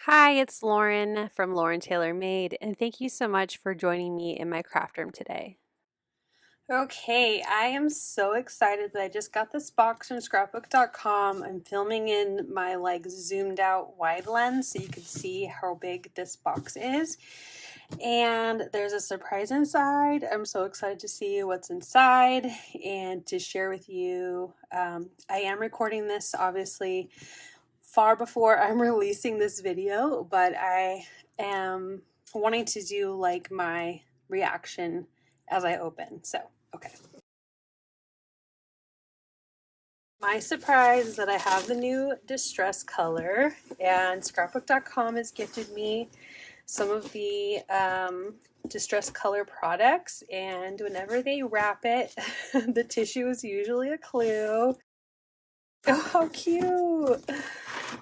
Hi, it's Lauren from Lauren Taylor Made, and thank you so much for joining me in my craft room today. Okay, I am so excited that I just got this box from scrapbook.com. I'm filming in my zoomed out wide lens so you can see how big this box is. And there's a surprise inside. I'm so excited to see what's inside and to share with you. I am recording this obviously far before I'm releasing this video, but I am wanting to do like my reaction as I open. So, okay. My surprise is that I have the new Distress color, and scrapbook.com has gifted me some of the Distress color products, and whenever they wrap it, the tissue is usually a clue. Oh, how cute!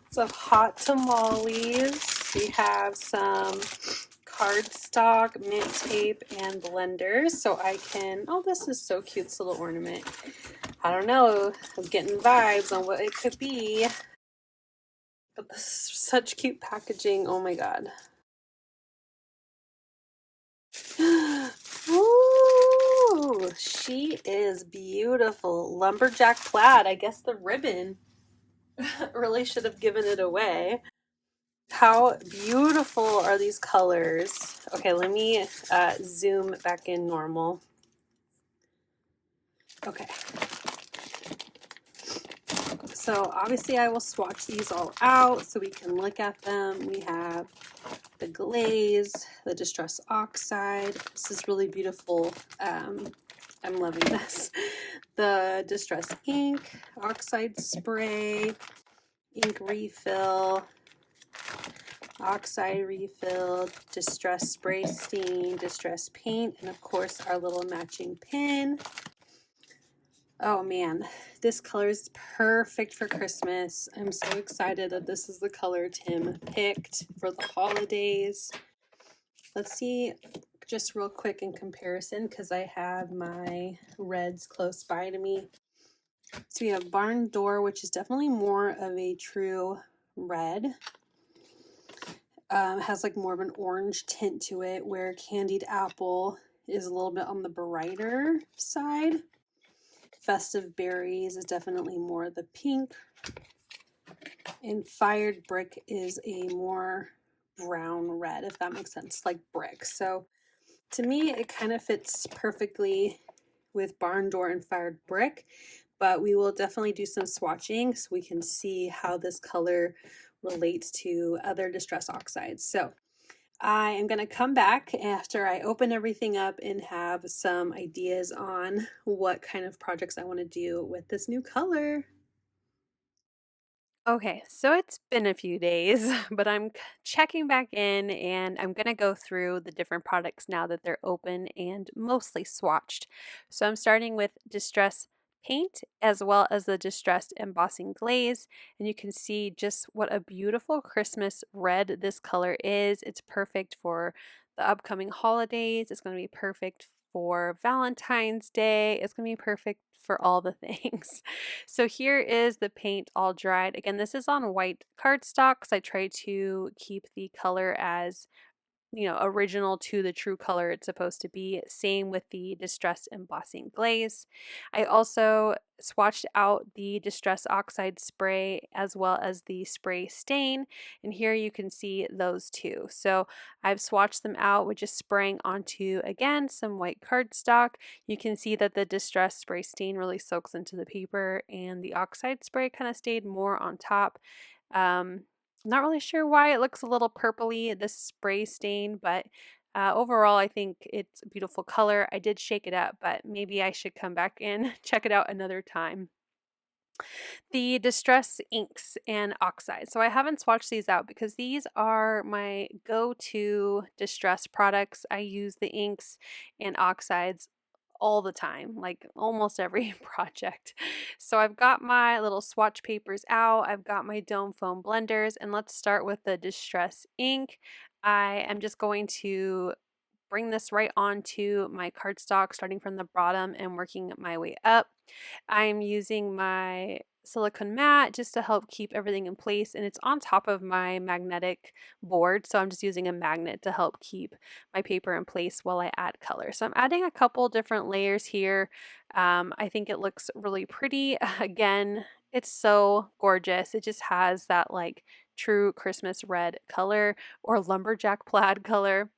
Some hot tamales. We have some cardstock, mint tape, and blenders. So I can, oh, this is so cute, this little ornament. I don't know, I'm getting vibes on what it could be. But this is such cute packaging, oh my god. Ooh, she is beautiful. Lumberjack Plaid, I guess the ribbon really should have given it away. How beautiful are these colors? Okay, let me zoom back in normal. Okay. So obviously I will swatch these all out so we can look at them. We have the glaze, the Distress Oxide. This is really beautiful. I'm loving this. The Distress Ink, Oxide Spray, Ink Refill, Oxide Refill, Distress Spray Stain, Distress Paint, and of course our little matching pin. Oh man, this color is perfect for Christmas. I'm so excited that this is the color Tim picked for the holidays. Let's see just real quick in comparison because I have my reds close by to me. So we have Barn Door, which is definitely more of a true red. Has like more of an orange tint to it, where Candied Apple is a little bit on the brighter side. Festive Berries is definitely more the pink, and Fired Brick is a more brown red, if that makes sense, like brick. So to me it kind of fits perfectly with Barn Door and Fired Brick, but we will definitely do some swatching so we can see how this color relates to other Distress Oxides. So I am going to come back after I open everything up and have some ideas on what kind of projects I want to do with this new color. Okay, so it's been a few days, but I'm checking back in and I'm going to go through the different products now that they're open and mostly swatched. So I'm starting with Distress Paint as well as the Distressed Embossing Glaze, and you can see just what a beautiful Christmas red this color is. It's perfect for the upcoming holidays. It's going to be perfect for Valentine's Day. It's going to be perfect for all the things. So here is the paint all dried. Again, this is on white cardstock because I try to keep the color as original to the true color it's supposed to be. Same with the Distress Embossing Glaze. I also swatched out the Distress Oxide Spray as well as the Spray Stain, and here you can see those two. So I've swatched them out with just spraying onto, again, some white cardstock. You can see that the Distress Spray Stain really soaks into the paper, and the Oxide Spray kind of stayed more on top. Not really sure why it looks a little purpley, this spray stain, but overall I think it's a beautiful color. I did shake it up, but maybe I should come back and check it out another time. The Distress Inks and Oxide. So I haven't swatched these out because these are my go-to Distress products. I use the inks and oxides all the time, like almost every project. So I've got my little swatch papers out, I've got my dome foam blenders, and let's start with the Distress ink. I am just going to bring this right onto my cardstock, starting from the bottom and working my way up. I'm using my silicone mat just to help keep everything in place, and it's on top of my magnetic board, so I'm just using a magnet to help keep my paper in place while I add color. So I'm adding a couple different layers here. I think it looks really pretty. Again, it's so gorgeous. It just has that like true Christmas red color or lumberjack plaid color.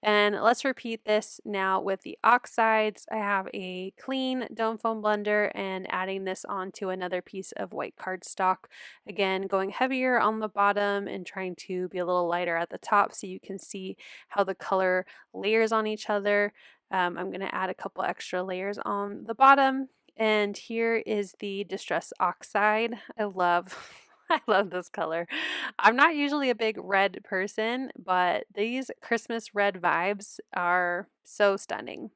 And let's repeat this now with the oxides. I have a clean dome foam blender and adding this onto another piece of white cardstock. Again, going heavier on the bottom and trying to be a little lighter at the top so you can see how the color layers on each other. I'm going to add a couple extra layers on the bottom. And here is the Distress Oxide. I love I love this color. I'm not usually a big red person, but these Christmas red vibes are so stunning.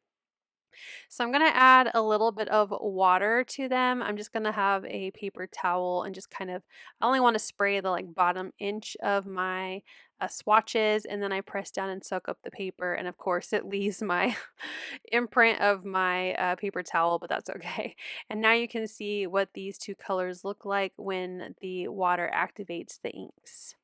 So I'm going to add a little bit of water to them. I'm just going to have a paper towel and just kind of, I only want to spray the like bottom inch of my swatches, and then I press down and soak up the paper. And of course it leaves my imprint of my paper towel, but that's okay. And now you can see what these two colors look like when the water activates the inks.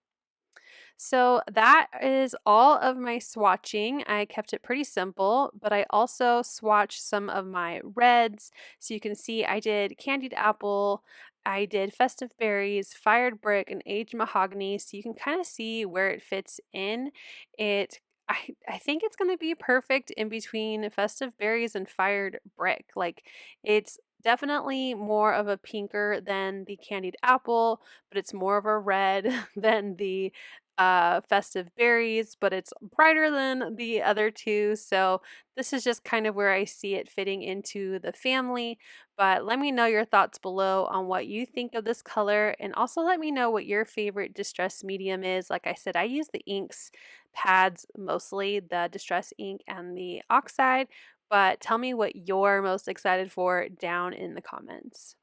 So that is all of my swatching. I kept it pretty simple, but I also swatched some of my reds. So you can see I did candied apple, I did festive berries, fired brick, and aged mahogany. So you can kind of see where it fits in. It I think it's going to be perfect in between festive berries and fired brick. Like it's definitely more of a pinker than the candied apple, but it's more of a red than the festive berries, but it's brighter than the other two. So this is just kind of where I see it fitting into the family. But let me know your thoughts below on what you think of this color, and also let me know what your favorite distress medium is. Like I said, I use the inks pads mostly, the Distress Ink and the Oxide, but tell me what you're most excited for down in the comments.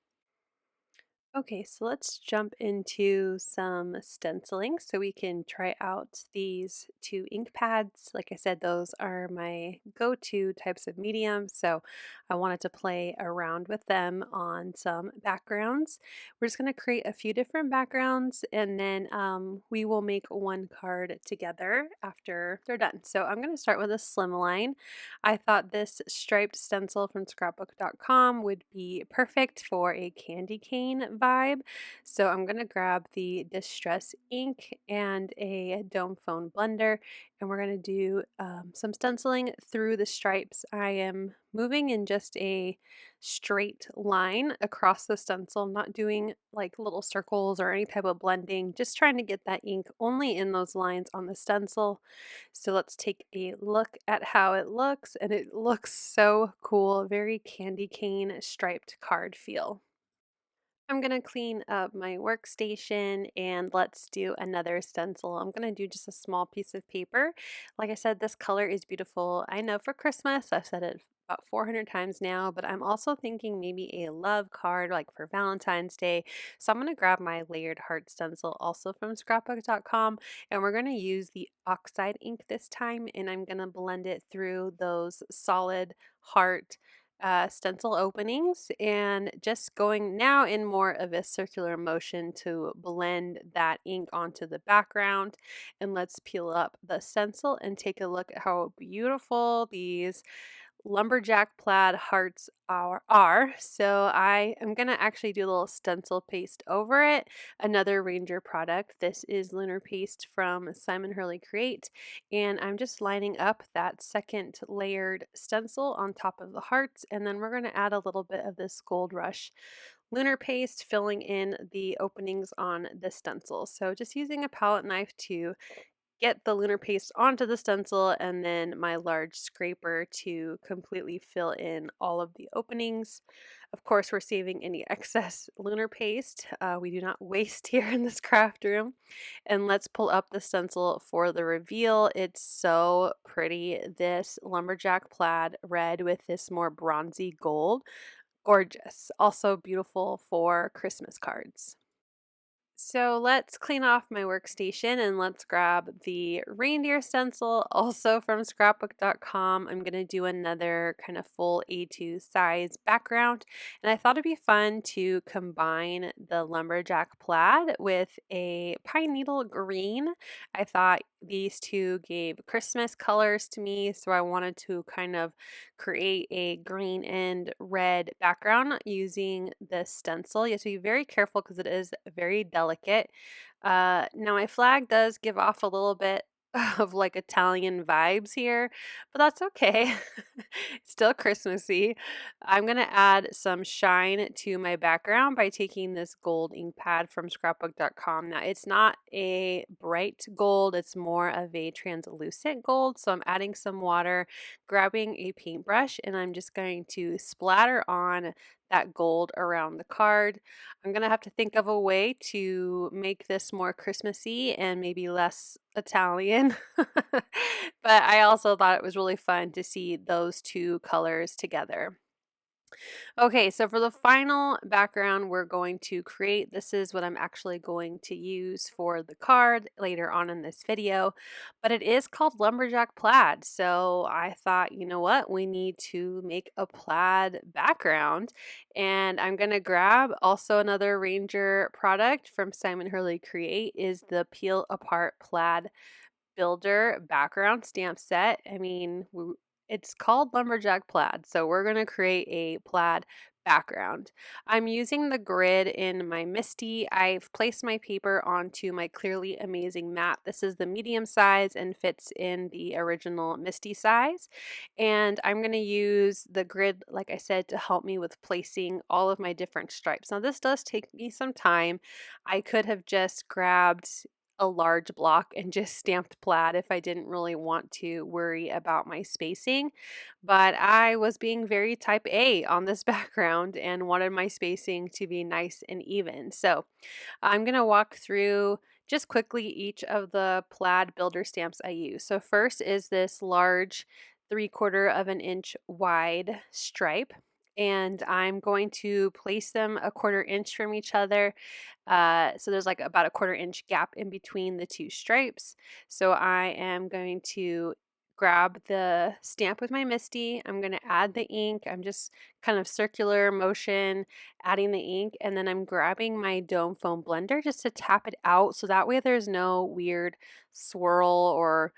Okay, so let's jump into some stenciling so we can try out these two ink pads. Like I said, those are my go-to types of mediums, so I wanted to play around with them on some backgrounds. We're just going to create a few different backgrounds, and then we will make one card together after they're done. So I'm going to start with a Slimline. I thought this striped stencil from scrapbook.com would be perfect for a candy cane vibe. So I'm going to grab the Distress ink and a dome foam blender, and we're going to do some stenciling through the stripes. I am moving in just a straight line across the stencil. I'm not doing like little circles or any type of blending, just trying to get that ink only in those lines on the stencil. So let's take a look at how it looks, and it looks so cool, very candy cane striped card feel. I'm going to clean up my workstation and let's do another stencil. I'm going to do just a small piece of paper. Like I said, this color is beautiful. I know for Christmas, I've said it about 400 times now, but I'm also thinking maybe a love card like for Valentine's Day. So I'm going to grab my layered heart stencil also from scrapbook.com, and we're going to use the Oxide ink this time, and I'm going to blend it through those solid heart stencil openings, and just going now in more of a circular motion to blend that ink onto the background. And let's peel up the stencil and take a look at how beautiful these lumberjack plaid hearts are. So I am going to actually do a little stencil paste over it. Another Reindeer product. This is Lunar paste from Simon Hurley Create. And I'm just lining up that second layered stencil on top of the hearts. And then we're going to add a little bit of this Gold Rush Lunar paste, filling in the openings on the stencil. So just using a palette knife to get the lunar paste onto the stencil, and then my large scraper to completely fill in all of the openings. Of course, we're saving any excess lunar paste. We do not waste here in this craft room. And let's pull up the stencil for the reveal. It's so pretty. This lumberjack plaid red with this more bronzy gold. Gorgeous. Also beautiful for Christmas cards. So let's clean off my workstation and let's grab the reindeer stencil, also from scrapbook.com. I'm going to do another kind of full A2 size background. And I thought it'd be fun to combine the lumberjack plaid with a pine needle green. I thought these two gave Christmas colors to me, so I wanted to kind of create a green and red background using this stencil. You have to be very careful because it is very delicate. Now my flag does give off a little bit of like Italian vibes here, but that's okay. Still Christmassy. I'm going to add some shine to my background by taking this gold ink pad from scrapbook.com. Now it's not a bright gold, it's more of a translucent gold. So I'm adding some water, grabbing a paintbrush, and I'm just going to splatter on that gold around the card. I'm going to have to think of a way to make this more Christmassy and maybe less Italian. But I also thought it was really fun to see those two colors together. Okay, so for the final background we're going to create, this is what I'm actually going to use for the card later on in this video, but it is called Lumberjack Plaid. So I thought, you know what, we need to make a plaid background, and I'm going to grab also another Ranger product from Simon Hurley Create is the Peel Apart Plaid Builder background stamp set. I mean, it's called Lumberjack Plaid, so we're going to create a plaid background. I'm using the grid in my Misty. I've placed my paper onto my Clearly Amazing mat. This is the medium size and fits in the original Misty size. And I'm going to use the grid, like I said, to help me with placing all of my different stripes. Now, this does take me some time. I could have just grabbed a large block and just stamped plaid if I didn't really want to worry about my spacing. But I was being very type A on this background and wanted my spacing to be nice and even. So I'm going to walk through just quickly each of the plaid builder stamps I use. So first is this large 3/4 of an inch wide stripe. And I'm going to place them a 1/4 inch from each other. So there's like about a 1/4 inch gap in between the two stripes. So I am going to grab the stamp with my Misty. I'm going to add the ink. I'm just kind of circular motion adding the ink, and then I'm grabbing my Dome Foam blender just to tap it out so that way there's no weird swirl or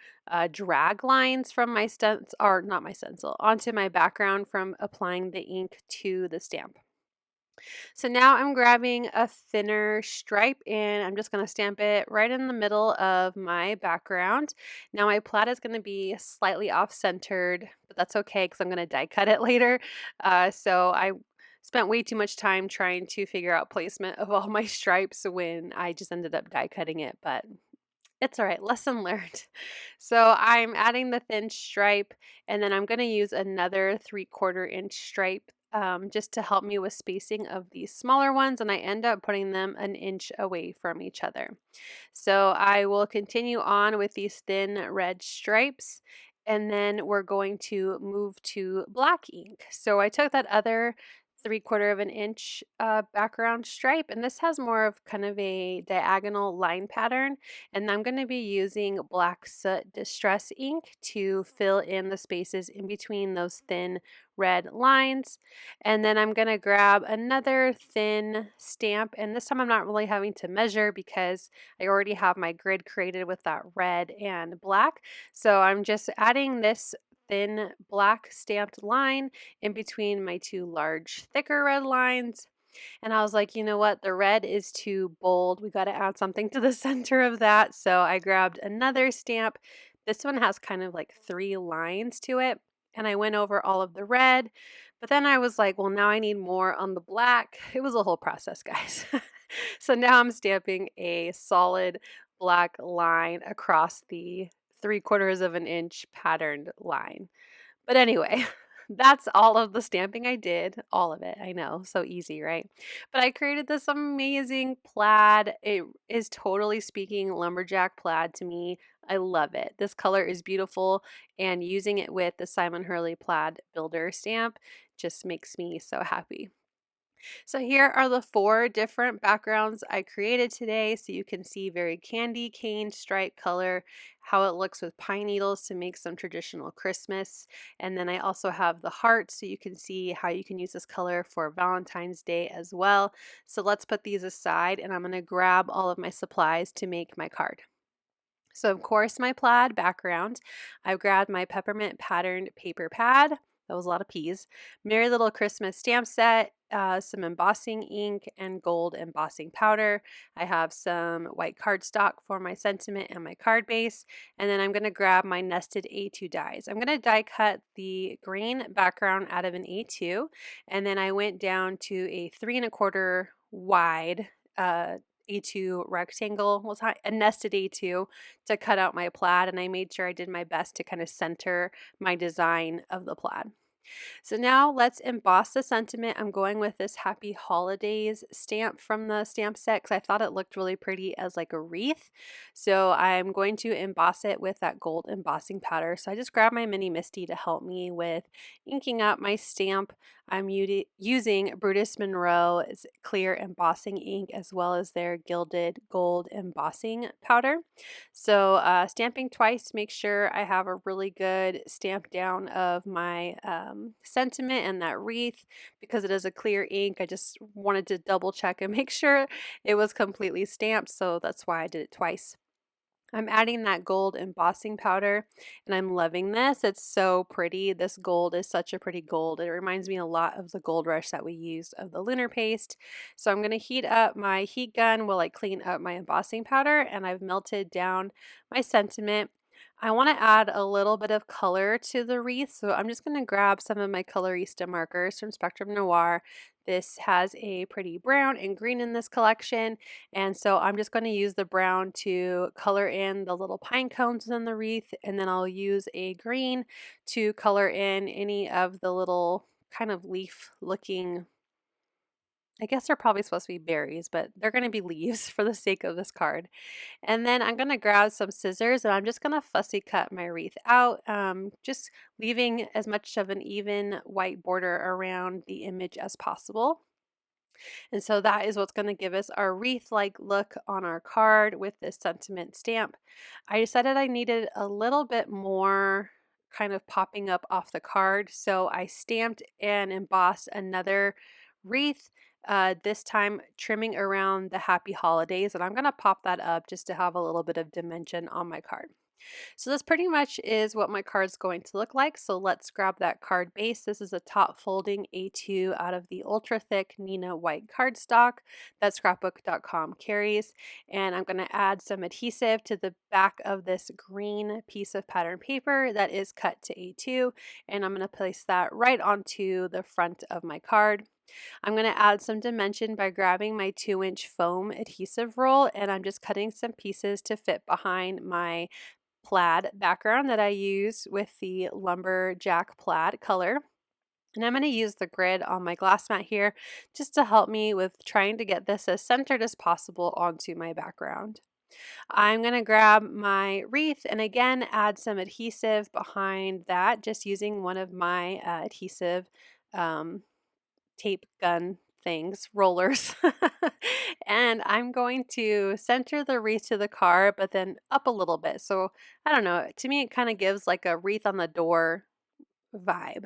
drag lines from my stencil, or not my stencil, onto my background from applying the ink to the stamp. So now I'm grabbing a thinner stripe and I'm just going to stamp it right in the middle of my background. Now my plaid is going to be slightly off-centered, but that's okay because I'm going to die cut it later. So I spent way too much time trying to figure out placement of all my stripes when I just ended up die cutting it, but it's all right, lesson learned. So I'm adding the thin stripe, and then I'm going to use another 3/4 inch stripe just to help me with spacing of these smaller ones, and I end up putting them an inch away from each other. So I will continue on with these thin red stripes, and then we're going to move to black ink. So I took that other 3/4 of an inch background stripe, and this has more of kind of a diagonal line pattern, and I'm going to be using black Soot Distress Ink to fill in the spaces in between those thin red lines. And then I'm going to grab another thin stamp, and this time I'm not really having to measure because I already have my grid created with that red and black. So I'm just adding this thin black stamped line in between my two large thicker red lines. And I was like, you know what? The red is too bold. We got to add something to the center of that. So I grabbed another stamp. This one has kind of like 3 lines to it. And I went over all of the red. But then I was like, well, now I need more on the black. It was a whole process, guys. So now I'm stamping a solid black line across the 3/4 of an inch patterned line. But anyway, that's all of the stamping I did. All of it. I know. So easy, right? But I created this amazing plaid. It is totally speaking lumberjack plaid to me. I love it. This color is beautiful, and using it with the Simon Hurley Plaid Builder stamp just makes me so happy. So here are the 4 different backgrounds I created today, so you can see very candy cane stripe color, how it looks with pine needles to make some traditional Christmas. And then I also have the heart, so you can see how you can use this color for Valentine's Day as well. So let's put these aside, and I'm going to grab all of my supplies to make my card. So of course my plaid background. I've grabbed my peppermint patterned paper pad. That was a lot of P's. Merry Little Christmas stamp set, some embossing ink and gold embossing powder. I have some white cardstock for my sentiment and my card base. And then I'm going to grab my nested A2 dies. I'm going to die cut the green background out of an A2. And then I went down to a 3¼ wide A2 rectangle, well, it's not a nested A2 to cut out my plaid, and I made sure I did my best to kind of center my design of the plaid. So now let's emboss the sentiment. I'm going with this Happy Holidays stamp from the stamp set because I thought it looked really pretty as like a wreath. So I'm going to emboss it with that gold embossing powder. So I just grabbed my mini Misty to help me with inking up my stamp. I'm using Brutus Monroe's clear embossing ink as well as their gilded gold embossing powder. So stamping twice to make sure I have a really good stamp down of my sentiment and that wreath. Because it is a clear ink, I just wanted to double check and make sure it was completely stamped, so that's why I did it twice. I'm adding that gold embossing powder, and I'm loving this. It's so pretty. This gold is such a pretty gold. It reminds me a lot of the gold rush that we used of the Lunar paste. So I'm going to heat up my heat gun while I clean up my embossing powder, and I've melted down my sentiment. I want to add a little bit of color to the wreath, so I'm just going to grab some of my Colorista markers from Spectrum Noir. This has a pretty brown and green in this collection, and so I'm just going to use the brown to color in the little pine cones in the wreath, and then I'll use a green to color in any of the little kind of leaf looking, I guess they're probably supposed to be berries, but they're going to be leaves for the sake of this card. And then I'm going to grab some scissors and I'm just going to fussy cut my wreath out, just leaving as much of an even white border around the image as possible. And so that is what's going to give us our wreath-like look on our card with this sentiment stamp. I decided I needed a little bit more kind of popping up off the card, so I stamped and embossed another wreath, this time trimming around the Happy Holidays, and I'm going to pop that up just to have a little bit of dimension on my card. So this pretty much is what my card's going to look like. So let's grab that card base. This is a top folding A2 out of the ultra thick Neenah white cardstock that scrapbook.com carries. And I'm going to add some adhesive to the back of this green piece of pattern paper that is cut to A2. And I'm going to place that right onto the front of my card. I'm going to add some dimension by grabbing my 2-inch foam adhesive roll, and I'm just cutting some pieces to fit behind my plaid background that I use with the Lumberjack Plaid color. And I'm going to use the grid on my glass mat here just to help me with trying to get this as centered as possible onto my background. I'm going to grab my wreath and again add some adhesive behind that, just using one of my adhesive tape gun things, rollers. And I'm going to center the wreath to the card, but then up a little bit. So I don't know, to me it kind of gives like a wreath on the door vibe.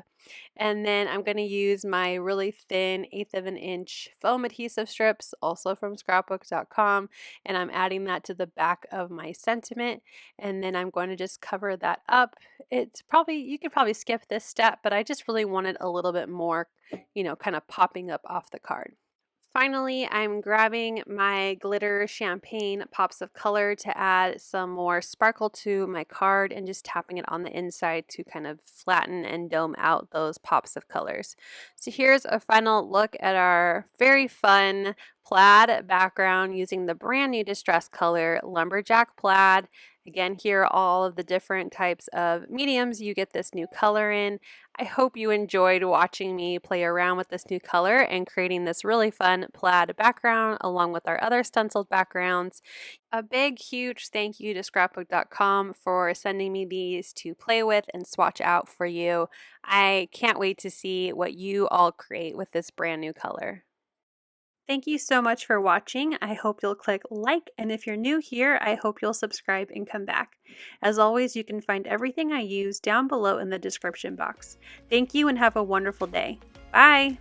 And then I'm going to use my really thin 1/8 of an inch foam adhesive strips, also from scrapbook.com, and I'm adding that to the back of my sentiment, and then I'm going to just cover that up. It's probably, you could probably skip this step, but I just really wanted a little bit more, kind of popping up off the card. Finally, I'm grabbing my glitter champagne pops of color to add some more sparkle to my card and just tapping it on the inside to kind of flatten and dome out those pops of colors. So here's a final look at our very fun plaid background using the brand new distress color Lumberjack Plaid. Again, here are all of the different types of mediums you get this new color in. I hope you enjoyed watching me play around with this new color and creating this really fun plaid background along with our other stenciled backgrounds. A big, huge thank you to scrapbook.com for sending me these to play with and swatch out for you. I can't wait to see what you all create with this brand new color. Thank you so much for watching. I hope you'll click like, and if you're new here, I hope you'll subscribe and come back. As always, you can find everything I use down below in the description box. Thank you and have a wonderful day. Bye!